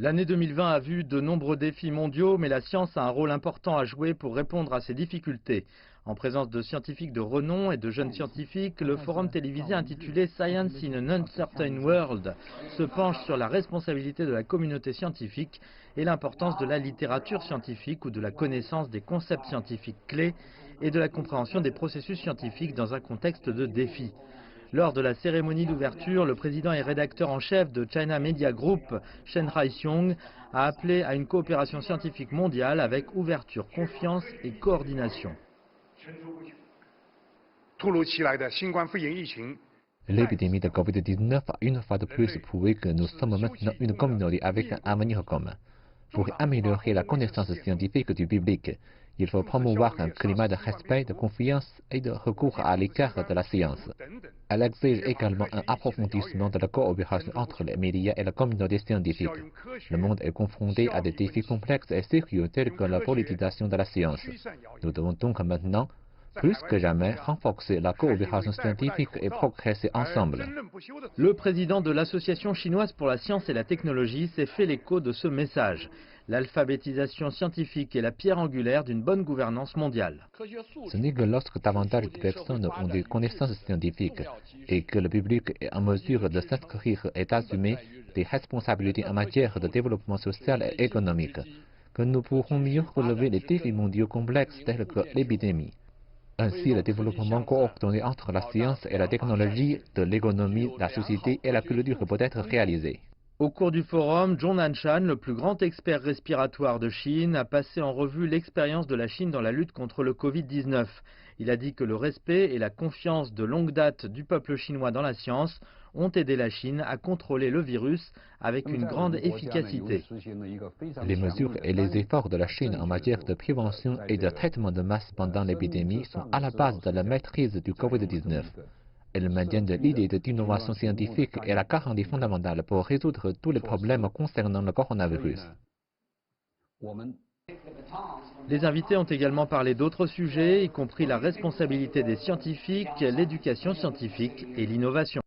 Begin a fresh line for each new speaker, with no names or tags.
L'année 2020 a vu de nombreux défis mondiaux, mais la science a un rôle important à jouer pour répondre à ces difficultés. En présence de scientifiques de renom et de jeunes scientifiques, le forum télévisé intitulé Science in an Uncertain World se penche sur la responsabilité de la communauté scientifique et l'importance de la littérature scientifique ou de la connaissance des concepts scientifiques clés et de la compréhension des processus scientifiques dans un contexte de défi. Lors de la cérémonie d'ouverture, le président et rédacteur en chef de China Media Group, Chen Haixiong, a appelé à une coopération scientifique mondiale avec ouverture, confiance et coordination.
L'épidémie de Covid-19 a une fois de plus prouvé que nous sommes maintenant une communauté avec un avenir commun. Pour améliorer la connaissance scientifique du public, il faut promouvoir un climat de respect, de confiance et de recours à l'écart de la science. Elle exige également un approfondissement de la coopération entre les médias et la communauté scientifique. Le monde est confronté à des défis complexes et sérieux tels que la politisation de la science. Nous devons donc maintenant, plus que jamais, renforcer la coopération scientifique et progresser ensemble.
Le président de l'Association chinoise pour la science et la technologie s'est fait l'écho de ce message. L'alphabétisation scientifique est la pierre angulaire d'une bonne gouvernance mondiale.
Ce n'est que lorsque davantage de personnes ont des connaissances scientifiques et que le public est en mesure de s'inscrire et d'assumer des responsabilités en matière de développement social et économique que nous pourrons mieux relever les défis mondiaux complexes tels que l'épidémie. Ainsi, le développement coordonné entre la science et la technologie, de l'économie, la société et la culture peut être réalisé.
Au cours du forum, Zhong Nanshan, le plus grand expert respiratoire de Chine, a passé en revue l'expérience de la Chine dans la lutte contre le Covid-19. Il a dit que le respect et la confiance de longue date du peuple chinois dans la science ont aidé la Chine à contrôler le virus avec une grande efficacité.
Les mesures et les efforts de la Chine en matière de prévention et de traitement de masse pendant l'épidémie sont à la base de la maîtrise du Covid-19. Elles maintiennent l'idée d'innovation scientifique et la garantie fondamentale pour résoudre tous les problèmes concernant le coronavirus.
Les invités ont également parlé d'autres sujets, y compris la responsabilité des scientifiques, l'éducation scientifique et l'innovation.